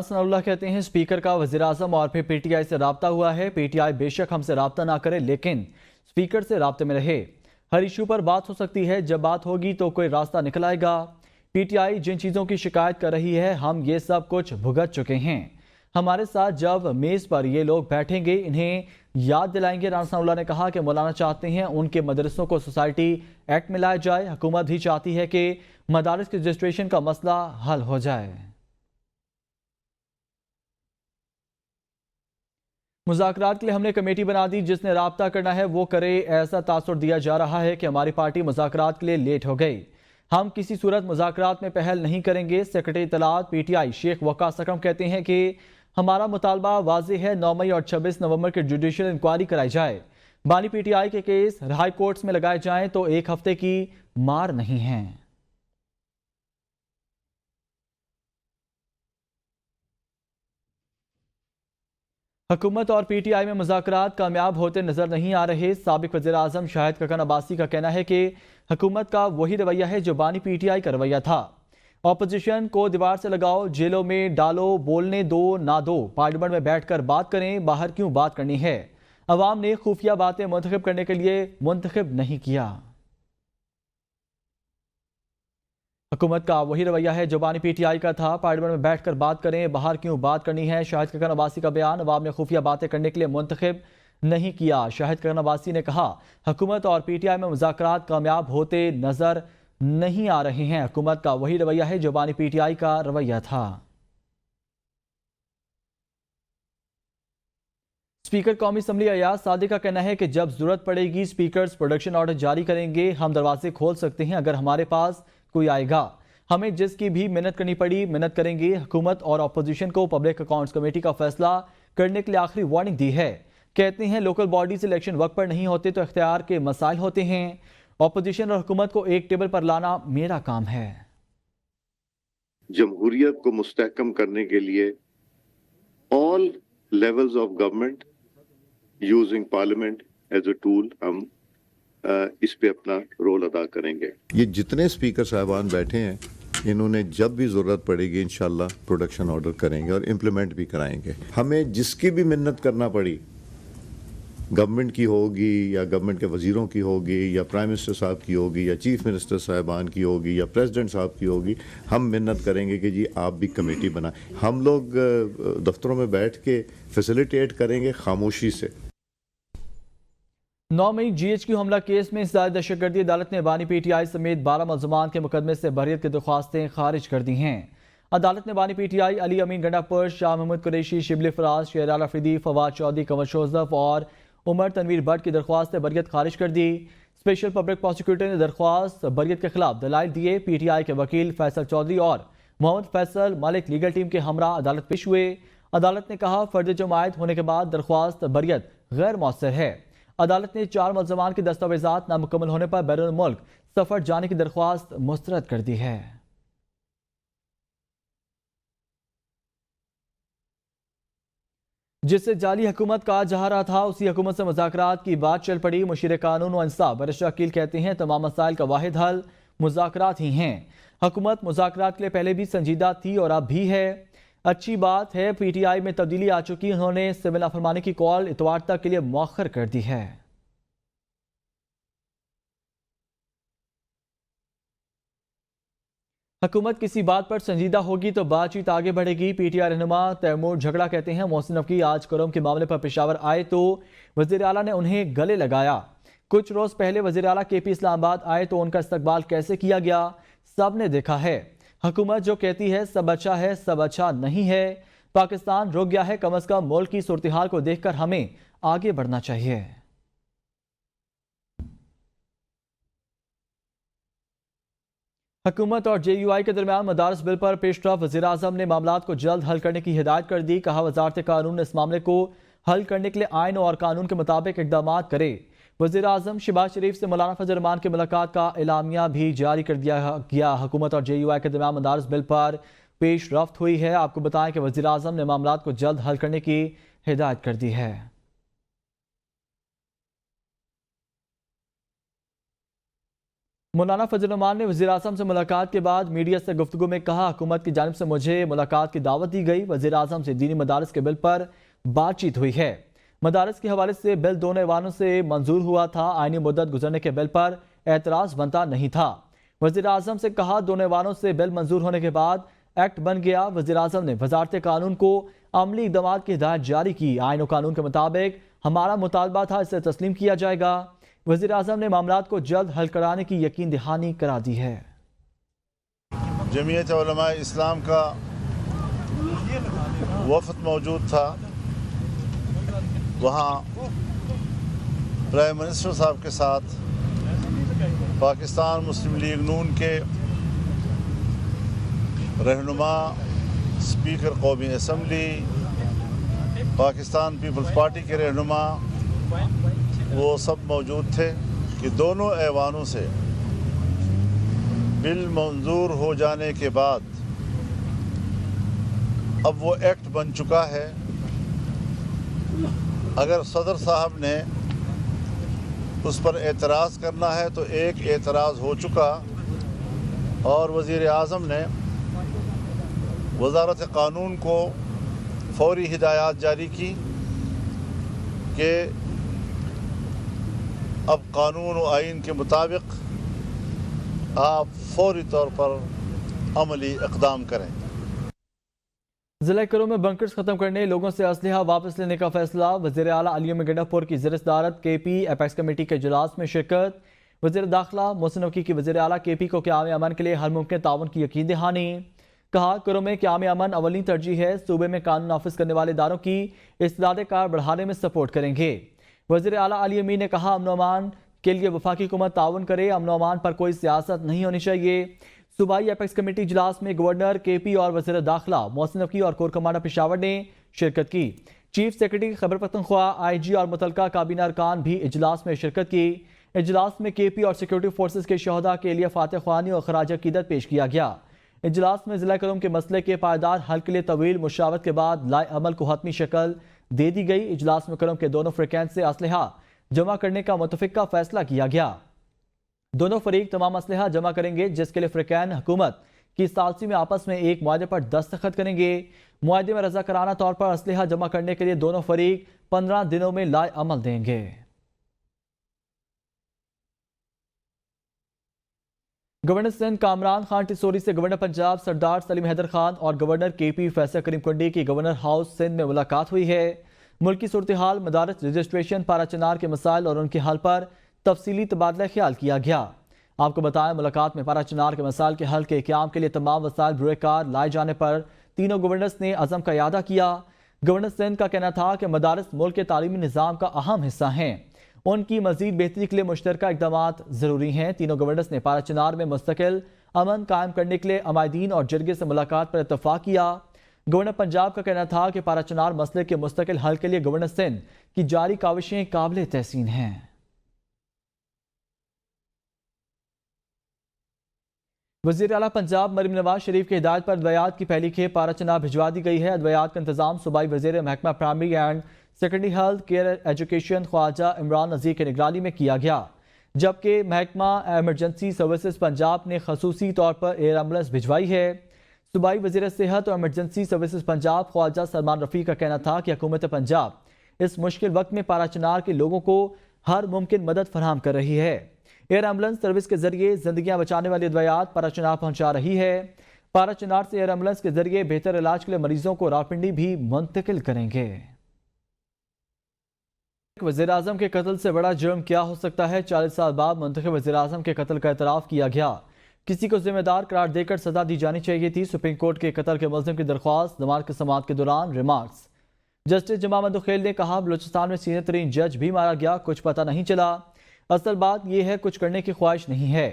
राना सनाउल्लाह कहते हैं स्पीकर का वज़ीर-ए-आज़म और फिर पीटीआई से राब्ता हुआ है। पीटीआई बेशक हमसे राब्ता ना करे लेकिन स्पीकर से राब्ते में रहे। हर इशू पर बात हो सकती है, जब बात होगी तो कोई रास्ता निकल आएगा। पीटीआई जिन चीज़ों की शिकायत कर रही है हम ये सब कुछ भुगत चुके हैं। हमारे साथ जब मेज़ पर ये लोग बैठेंगे इन्हें याद दिलाएंगे। राना सनाउल्लाह ने कहा कि मौलाना चाहते हैं उनके मदरसों को सोसाइटी एक्ट में लाया जाए। हुकूमत भी चाहती है कि मदारिस के रजिस्ट्रेशन का मसला हल हो जाए। मुज़ाकरात के लिए हमने कमेटी बना दी, जिसने राब्ता करना है वो करे। ऐसा तासुर दिया जा रहा है कि हमारी पार्टी मुज़ाकरात के लिए लेट हो गई। हम किसी सूरत मुज़ाकरात में पहल नहीं करेंगे। सेक्रेटरी इत्तलात पीटीआई शेख वकास अकरम कहते हैं कि हमारा मुतालबा वाज़ेह है, 9 मई और 26 नवंबर की जुडिशल इंक्वायरी कराई जाए। बानी पीटीआई के केस हाई कोर्ट्स में लगाए जाएं तो एक हफ्ते की मार नहीं है। हुकूमत और पीटीआई में मुज़ाकरात कामयाब होते नजर नहीं आ रहे। साबिक वज़ीर-ए-आज़म शाहिद ककन अब्बासी का कहना है कि हुकूमत का वही रवैया है जो बानी पीटीआई का रवैया था। अपोजिशन को दीवार से लगाओ, जेलों में डालो, बोलने दो ना दो, पार्लियामेंट में बैठकर बात करें, बाहर क्यों बात करनी है। अवाम ने खुफिया बातें मुंतखब करने के लिए मुंतखब नहीं किया। हुकूमत का वही रवैया है जो बानी पीटीआई का था। पार्लियामेंट में बैठकर बात करें, बाहर क्यों बात करनी है। शाहिद ककन अब्बासी का बयान, अवाम ने खुफिया बातें करने के लिए मुंतखब नहीं किया। शाहिद ककन अब्बासी ने कहा हुकूमत और पीटीआई में मुज़ाकरात कामयाब होते नजर नहीं आ रहे हैं। हुकूमत का वही रवैया है जो बानी पीटीआई का रवैया था। स्पीकर कौमी असम्बली अयाज सादिक का कहना है कि जब जरूरत पड़ेगी स्पीकर्स प्रोडक्शन ऑर्डर जारी करेंगे। हम दरवाजे खोल सकते हैं अगर हमारे पास कोई आएगा। हमें जिसकी भी मिन्नत करनी पड़ी मिन्नत करेंगे। हुकूमत और अपोजिशन को पब्लिक अकाउंट्स कमेटी का फैसला करने के लिए आखिरी वार्निंग दी है। कहते हैं लोकल बॉडीज इलेक्शन वक्त पर नहीं होते तो इख्तियार के मसाइल होते हैं। अपोजिशन और हुकूमत को एक टेबल पर लाना मेरा काम है। जमहूरियत को मुस्तहकम करने के लिए all levels of government using parliament as a tool हम इस पे अपना रोल अदा करेंगे। ये जितने स्पीकर साहबान बैठे हैं इन्होंने जब भी ज़रूरत पड़ेगी इंशाल्लाह प्रोडक्शन ऑर्डर करेंगे और इम्प्लीमेंट भी कराएंगे। हमें जिसकी भी मिन्नत करना पड़ी, गवर्नमेंट की होगी या गवर्नमेंट के वज़ीरों की होगी या प्राइम मिनिस्टर साहब की होगी या चीफ मिनिस्टर साहबान की होगी या प्रेसिडेंट साहब की होगी, हम मिन्नत करेंगे कि जी आप भी कमेटी बनाएं। हम लोग दफ्तरों में बैठ के फैसिलिटेट करेंगे खामोशी से। 9 मई GHQ हमला केस में इंसदाद दहशतगर्दी अदालत ने बानी पीटीआई समेत 12 मुल्ज़मान के मुकदमे से बरियत की दरख्वास्तें खारिज कर दी हैं। अदालत ने बानी पीटीआई अली अमीन गंडापुर, शाह महमूद कुरैशी, शिबली फराज, शेराल अफरीदी, फवाद चौधरी, कंवर जोसेफ और उमर तनवीर भट्ट की दरख्वास्त बरियत खारिज कर दी। स्पेशल पब्लिक प्रोसिक्यूटर ने दरख्वास्त बरियत के खिलाफ दलाइल दिए। पीटीआई के वकील फैसल चौधरी और मोहम्मद फैसल मलिक लीगल टीम के हमरा अदालत पेश हुए। अदालत ने कहा फर्द जमायत होने के बाद दरख्वास्त बरियत गैर मौसर है। अदालत ने 4 मुल्ज़मान की दस्तावेजात नामुकम्मल होने पर बैरून मुल्क सफर जाने की दरख्वास्त मुस्तरद कर दी है। जिससे जाली हुकूमत कहा जा रहा था उसी हुकूमत से मुज़ाकरात की बात चल पड़ी। मुशीर कानून व इंसाफ बैरिस्टर अकील कहते हैं तमाम मसाइल का वाहिद हल मुज़ाकरात ही हैं। हुकूमत मुज़ाकरात के लिए पहले भी संजीदा थी और अब भी है। अच्छी बात है पीटीआई में तब्दीली आ चुकी। उन्होंने सिविल नाफरमानी की कॉल इतवार तक के लिए मौखर कर दी है। हुकूमत किसी बात पर संजीदा होगी तो बातचीत आगे बढ़ेगी। पीटीआई रहनुमा तैमूर झगड़ा कहते हैं मोहसिन नकवी आज करम के मामले पर पेशावर आए तो वज़ीर आला ने उन्हें गले लगाया। कुछ रोज पहले वज़ीर आला केपी इस्लामाबाद आए तो उनका इस्तकबाल कैसे किया गया सब ने देखा है। हुकूमत जो कहती है सब अच्छा है, सब अच्छा नहीं है। पाकिस्तान रुक गया है, कम अज कम मुल्क की सूरत हाल को देखकर हमें आगे बढ़ना चाहिए। हुकूमत और JUI के दरमियान मदारस बिल पर पेशरफ। वज़ीर-ए-आज़म ने मामलात को जल्द हल करने की हिदायत कर दी। कहा वज़ारत कानून ने इस मामले को हल करने के लिए आइन और कानून के मुताबिक इकदाम करे। वज़ीर-ए-आज़म शहबाज शरीफ से मौलाना फजल रहमान की मुलाकात का एलामिया भी जारी कर दिया गया। हुकूमत और JUI के दरमियान मदारस बिल पर पेश रफ्त हुई है। आपको बताएं कि वज़ीर-ए-आज़म ने मामलात को जल्द हल करने की हिदायत कर दी है। مولانا فضل الرحمان نے وزیر اعظم سے ملاقات کے بعد میڈیا سے گفتگو میں کہا حکومت کی جانب سے مجھے ملاقات کی دعوت دی گئی، وزیر اعظم سے دینی مدارس کے بل پر بات چیت ہوئی ہے، مدارس کے حوالے سے بل دونوں ایوانوں سے منظور ہوا تھا، آئینی مدت گزرنے کے بل پر اعتراض بنتا نہیں تھا۔ وزیر اعظم سے کہا دونوں ایوانوں سے بل منظور ہونے کے بعد ایکٹ بن گیا، وزیر اعظم نے وزارت قانون کو عملی اقدامات کی ہدایت جاری کی، آئین و قانون کے مطابق ہمارا مطالبہ تھا، اسے تسلیم کیا جائے گا۔ وزیر اعظم نے معاملات کو جلد حل کرانے کی یقین دہانی کرا دی ہے۔ جمعیت علماء اسلام کا وفد موجود تھا، وہاں پرائم منسٹر صاحب کے ساتھ پاکستان مسلم لیگ نون کے رہنما، اسپیکر قومی اسمبلی، پاکستان پیپلز پارٹی کے رہنما، وہ سب موجود تھے کہ دونوں ایوانوں سے بل منظور ہو جانے کے بعد اب وہ ایکٹ بن چکا ہے۔ اگر صدر صاحب نے اس پر اعتراض کرنا ہے تو ایک اعتراض ہو چکا، اور وزیر اعظم نے وزارت قانون کو فوری ہدایات جاری کی کہ اب قانون و آئین کے مطابق آپ فوری طور پر عملی اقدام کریں۔ ضلع کروں میں بنکرز ختم کرنے، لوگوں سے اسلحہ واپس لینے کا فیصلہ، وزیر اعلیٰ علی امین گنڈا پور کی زیر صدارت کے پی اپیکس کمیٹی کے اجلاس میں شرکت، وزیر داخلہ محسن وقی کی وزیر اعلیٰ کے پی کو قیام امن کے لیے ہر ممکن تعاون کی یقین دہانی، کہا کروں میں قیام امن اولین ترجیح ہے، صوبے میں قانون نافذ کرنے والے اداروں کی استعداد کار بڑھانے میں سپورٹ کریں گے۔ وزیر اعلیٰ علی امین نے کہا امن و امان کے لیے وفاقی حکومت تعاون کرے، امن و امان پر کوئی سیاست نہیں ہونی چاہیے۔ صوبائی اپیکس کمیٹی اجلاس میں گورنر کے پی اور وزیر داخلہ محسن وقی اور کور کمانڈر پشاور نے شرکت کی، چیف سیکرٹری خیبر پختونخوا، آئی جی اور متعلقہ کابینہ ارکان بھی اجلاس میں شرکت کی۔ اجلاس میں کے پی اور سیکورٹی فورسز کے شہداء کے لیے فاتح خوانی اور خراج عقیدت پیش کیا گیا۔ اجلاس میں ضلع کرم کے مسئلے کے پائیدار حل کے لیے طویل مشاورت کے بعد لائے عمل کو حتمی شکل دے دی گئی۔ اجلاس میں کرم کے دونوں فریقین سے اسلحہ جمع کرنے کا متفقہ فیصلہ کیا گیا۔ دونوں فریق تمام اسلحہ جمع کریں گے، جس کے لیے فریقین حکومت کی ثالثی میں آپس میں ایک معاہدے پر دستخط کریں گے۔ معاہدے میں رضاکارانہ طور پر اسلحہ جمع کرنے کے لیے دونوں فریق 15 دنوں میں لائے عمل دیں گے۔ گورنر سندھ کامران خان ٹیسوری سے گورنر پنجاب سردار سلیم حیدر خان اور گورنر کے پی فیصل کریم کنڈی کی گورنر ہاؤس سندھ میں ملاقات ہوئی ہے۔ ملکی صورتحال، مدارس رجسٹریشن، پارا چنار کے مسائل اور ان کے حل پر تفصیلی تبادلہ خیال کیا گیا۔ آپ کو بتائیں ملاقات میں پارا چنار کے مسائل کے حل کے قیام کے لیے تمام وسائل بروئے کار لائے جانے پر تینوں گورنرز نے عزم کا اعادہ کیا۔ گورنر سندھ کا کہنا تھا کہ مدارس ملک کے تعلیمی نظام کا اہم حصہ ہیں، ان کی مزید بہتری کے لیے مشترکہ اقدامات ضروری ہیں۔ تینوں گورنرز نے پارا چنار میں مستقل امن قائم کرنے کے لیے عمائدین اور جرگے سے ملاقات پر اتفاق کیا۔ گورنر پنجاب کا کہنا تھا کہ پارا چنار مسئلے کے مستقل حل کے لیے گورنر سندھ کی جاری کاوشیں قابل تحسین ہیں۔ وزیر اعلیٰ پنجاب مریم نواز شریف کی ہدایت پر ادویات کی پہلی کھیپ پارا چنار بھجوا دی گئی ہے۔ ادویات کا انتظام صوبائی وزیر محکمہ primary and secondary health care education Khawaja Imran Nazir کی نگرانی میں کیا گیا، جبکہ محکمہ ایمرجنسی سروسز پنجاب نے خصوصی طور پر ایئر ایمبولینس بھجوائی ہے۔ صوبائی وزیر صحت اور ایمرجنسی سروسز پنجاب خواجہ سلمان رفیع کا کہنا تھا کہ حکومت پنجاب اس مشکل وقت میں پارا چنار کے لوگوں کو ہر ممکن مدد فراہم کر رہی ہے۔ ایئر ایمبولینس سروس کے ذریعے زندگیاں بچانے والی ادویات پارا چنار پہنچا رہی ہے۔ پارا چنار سے ایئر ایمبولینس کے ذریعے بہتر علاج کے لیے مریضوں کو راولپنڈی بھی منتقل کریں گے۔ وزیر اعظم کے قتل سے بڑا جرم کیا ہو سکتا ہے؟ 40 سال بعد منتخب وزیر اعظم کے قتل کا اعتراف کیا گیا، کسی کو ذمہ دار قرار دے کر سزا دی جانی چاہیے تھی۔ سپریم کورٹ کے قتل کے ملزم کی درخواست، نماز کی سماعت کے دوران ریمارکس۔ جسٹس جمع مندوخیل نے کہا بلوچستان میں سینئر ترین جج بھی مارا گیا، کچھ پتہ نہیں چلا، اصل بات یہ ہے کچھ کرنے کی خواہش نہیں ہے۔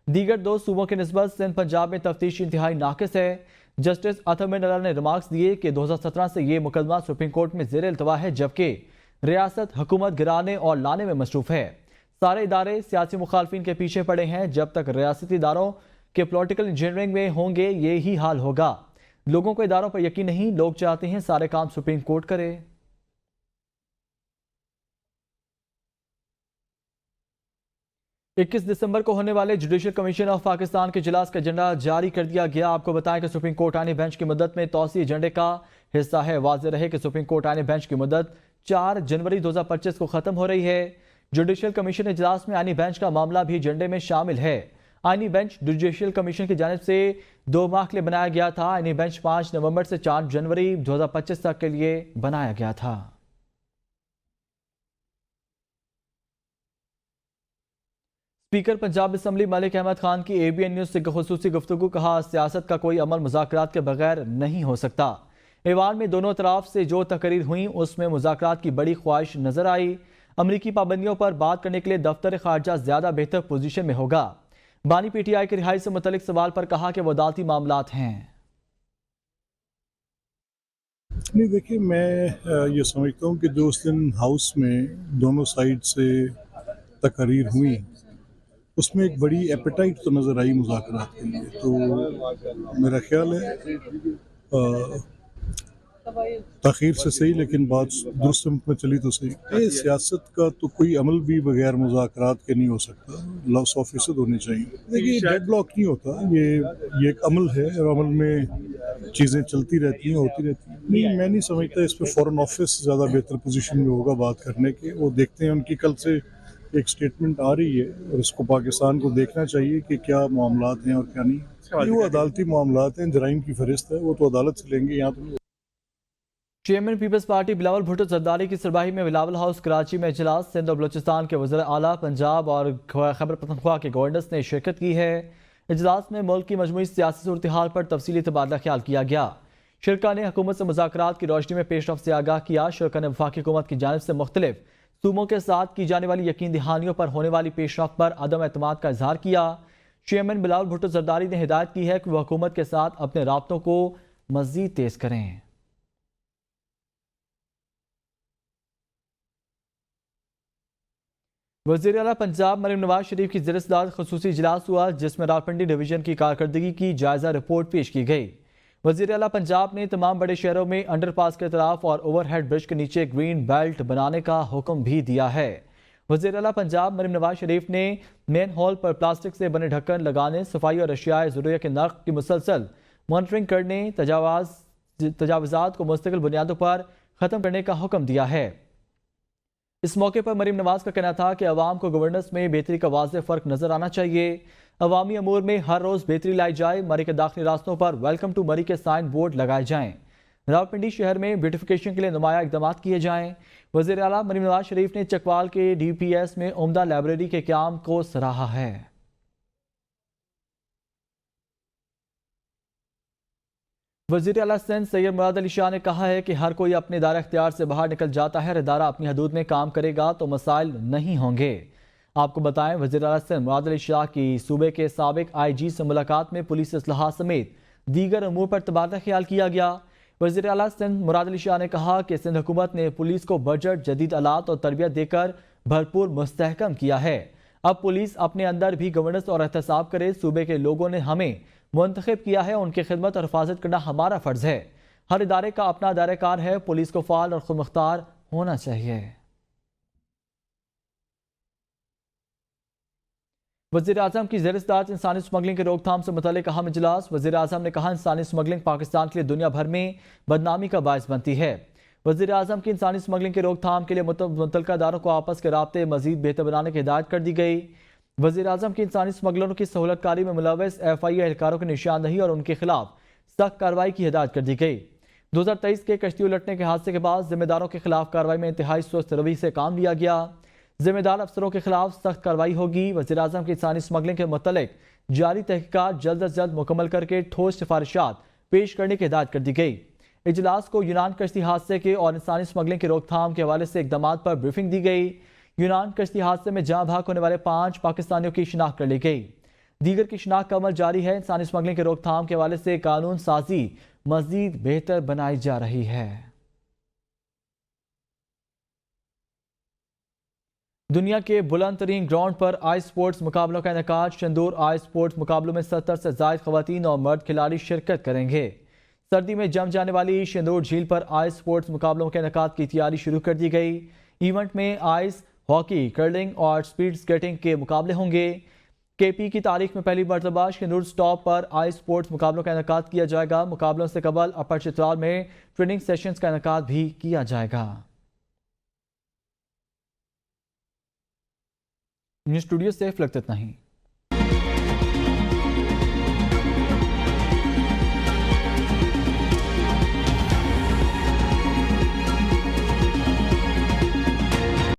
دیگر دو صوبوں کے نسبت سندھ پنجاب میں تفتیش انتہائی ناقص ہے۔ جسٹس اطہر من اللہ نے ریمارکس دیے کہ 2017 سے یہ مقدمہ سپریم کورٹ میں زیر التوا ہے، جبکہ ریاست حکومت گرانے اور لانے میں مصروف ہے۔ سارے ادارے سیاسی مخالفین کے پیچھے پڑے ہیں، جب تک ریاستی اداروں کے پولیٹیکل انجینئرنگ میں ہوں گے یہی حال ہوگا۔ لوگوں کو اداروں پر یقین نہیں، لوگ چاہتے ہیں سارے کام سپریم کورٹ کرے۔ 21 दिसंबर को होने वाले जुडिशल कमीशन ऑफ पाकिस्तान के इजलास का एजेंडा जारी कर दिया गया। आपको बताएं कि सुप्रीम कोर्ट आने बेंच की मुद्दत में तौसी एजेंडे का हिस्सा है। वाज़ेह रहे कि सुप्रीम कोर्ट आने बेंच की मुद्दत 4 जनवरी 2025 को खत्म हो रही है। जुडिशल कमीशन इजलास में आईनी बेंच का मामला भी एजेंडे में शामिल है। आईनी बेंच जुडिशल कमीशन की जानिब से 2 माह के लिए बनाया गया था। आईनी बेंच 5 नवंबर से 4 जनवरी 2025 तक के लिए बनाया गया था। स्पीकर पंजाब असम्बली मलिक अहमद खान की ABN न्यूज़ से खुसूसी गुफ्तगू। कहा, सियासत का कोई अमल मुज़ाकरात के बगैर नहीं हो सकता। ऐवान में दोनों तरफ से जो तकरीर हुई उसमें मुज़ाकरात की बड़ी ख्वाहिश नजर आई। अमरीकी पाबंदियों पर बात करने के लिए दफ्तर खारजा ज्यादा बेहतर पोजीशन में होगा। बानी PTI की रिहाई से मुतल्लिक सवाल पर कहा कि वो अदालती मामलात हैं। नहीं, देखिए, मैं ये समझता हूँ कि जो उस दिन हाउस में दोनों साइड से तकरीर हुई उसमें एक बड़ी एपेटाइट तो नज़र आई मुज़ाकरात के लिए। तो मेरा ख्याल है तखीर से सही, लेकिन बात दुरुस्त समत में चली तो सही। ये सियासत का तो कोई अमल भी बगैर मुज़ाकरात के नहीं हो सकता। 100% होने चाहिए। देखिए, डेडलॉक नहीं होता, ये एक अमल है और अमल में चीज़ें चलती रहती हैं, होती रहती हैं। नहीं, मैं नहीं समझता इस पर फॉरेन ऑफिस ज़्यादा बेहतर पोजीशन में होगा बात करने के। वो देखते हैं, उनकी कल से एक स्टेटमेंट आ रही है और इसको पाकिस्तान को देखना चाहिए कि क्या मामलात हैं और क्या नहीं। वो अदालती मामलात हैं, जराइम की फहरिस्त है, वो तो अदालत से लेंगे। यहाँ तो chairman peoples party Bilawal Bhutto Zardari की सरबराही में बिलावल हाउस कराची में इजलास। सिंध और बलूचिस्तान के वज़ीर आला, पंजाब और खैबर पख्तूनख्वा के गवर्नर्स ने शिरकत की है। इजलास में मुल्क की मजमूई सियासी सूरत हाल पर तफसीली तबादला ख्याल किया गया। शिरका ने हुकूमत से मुज़ाकरात की रोशनी में पेश रफ्त से आगाह किया। शिरका ने वफाकी हुकूमत की जानिब से मुख्तलिफ सूबों के साथ की जाने वाली यकीन दहानियों पर होने वाली पेश रफ्त पर अदम एतमाद का इजहार किया। चेयरमैन बिलावल भुट्टो जरदारी ने हिदायत की है कि वह हुकूमत के साथ अपने राब्तों को मज़ीद तेज करें। वज़ीर आला पंजाब मरीम नवाज शरीफ की ज़िर-ए-सदारत खुसूसी इजलास हुआ, जिसमें रावलपिंडी डिवीजन की कारकर्दगी की जायजा रिपोर्ट पेश की गई। वज़ीर आला पंजाब ने तमाम बड़े शहरों में अंडरपास के तरफ और ओवरहेड ब्रिज के नीचे ग्रीन बेल्ट बनाने का हुक्म भी दिया है। वज़ीर आला पंजाब मरीम नवाज शरीफ ने मेन हॉल पर प्लास्टिक से बने ढक्कन लगाने, सफाई और अशियाए ज़रूरिया के नर्ख की मुसलसल मॉनिटरिंग करने, तजावज़ात को मुस्तकिल बुनियादों पर ख़त्म करने का हुक्म दिया है। इस मौके पर मरीम नवाज का कहना था कि अवाम को गवर्नेंस में बेहतरी का वाज़ेह फ़र्क नज़र आना चाहिए। अवामी अमूर में हर रोज़ बेहतरी लाई जाए। मरी के दाखिली रास्तों पर वेलकम टू मरी के साइन बोर्ड लगाए जाएँ। रावलपिंडी शहर में ब्यूटिफिकेशन के लिए नुमाया इक़दाम किए जाएँ। वज़ीर आला मरीम नवाज शरीफ ने चकवाल के DPS में उम्दा लाइब्रेरी के क़याम को सराहा है। वज़ीर आला सिंध सैयद मुराद अली शाह ने कहा है कि हर कोई अपने दायरा इख्तियार से बाहर निकल जाता है। इदारा अपनी हदूद में काम करेगा तो मसाइल नहीं होंगे। आपको बताएं, वज़ीर आला सिंध मुराद अली शाह की सूबे के साबिक IG से मुलाकात में पुलिस इस्लाह समेत दीगर अमूर पर तबादला ख्याल किया गया। वज़ीर आला सिंध मुराद अली शाह ने कहा कि सिंध हुकूमत ने पुलिस को बजट, जदीद आलात और तरबियत देकर भरपूर मुस्तहकम किया है। अब पुलिस अपने अंदर भी गवर्नेंस और एहतसाब करे। सूबे के लोगों ने हमें मुंतखब किया है, उनकी खिदमत और हिफाजत करना हमारा फ़र्ज है। हर इदारे का अपना दायरा है, पुलिस को फ़ाल और खुद मुख्तार होना चाहिए। वज़ीर आज़म की ज़ेर-ए-सदारत इंसानी स्मगलिंग की रोकथाम से मुतल्लिक़ अहम इजलास। वज़ीर आज़म ने कहा, इंसानी स्मगलिंग पाकिस्तान के लिए दुनिया भर में बदनामी का बायस बनती है। वज़ीर आज़म की इंसानी स्मगलिंग की रोकथाम के लिए मुतल्लिक़ा इदारों को आपस के राब्ते मज़ीद बेहतर बनाने की हिदायत कर दी गई। वज़ीर आज़म की इंसानी स्मगलरों की सहूलतकारी में मुलव्वस FIA एहलकारों की निशानदही और उनके खिलाफ सख्त कार्रवाई की हिदायत कर दी गई। 2023 के कश्ती उलटने के हादसे के बाद जिम्मेदारों के खिलाफ कार्रवाई में इंतहाई सुस्त रवैये से काम लिया गया। जिम्मेदार अफसरों के खिलाफ सख्त कार्रवाई होगी। वज़ीर आज़म की इंसानी स्मगलिंग के मुतल्लिक जारी तहकीकात जल्द अज जल्द मुकम्मल करके ठोस सिफारिशात पेश करने की हिदायत कर दी गई। इजलास को यूनान कश्ती हादसे के और इंसानी स्मगलिंग की रोकथाम के हवाले से इक़दाम पर ब्रीफिंग दी गई। यूनान कश्ती हादसे में जहां भाग होने वाले 5 पाकिस्तानियों की शिनाख्त कर ली गई। दीगर की शिनाख्त का अमल जारी है। इंसानी स्मगलिंग की रोकथाम के हवाले से कानून साजी मजीद बेहतर बनाई जा रही है। दुनिया के बुलंद तरीन ग्राउंड पर आइस स्पोर्ट्स मुकाबलों का इनेकाद। शंदूर आइस स्पोर्ट्स मुकाबलों में 70 से ज़ायद खवातीन और मर्द खिलाड़ी शिरकत करेंगे। सर्दी में जम जाने वाली शंदूर झील पर आइस स्पोर्ट्स मुकाबलों के इनेकाद की तैयारी शुरू कर दी गई। इवेंट में आइस ہاکی، کرلنگ اور سپیڈ سکیٹنگ کے مقابلے ہوں گے۔ کے پی کی تاریخ میں پہلی مرتبہ شنور سٹاپ پر آئی سپورٹس مقابلوں کا انعقاد کیا جائے گا۔ مقابلوں سے قبل اپر چترال میں ٹریننگ سیشنز کا انعقاد بھی کیا جائے گا۔ نیوز اسٹوڈیو سے فلکت نہیں۔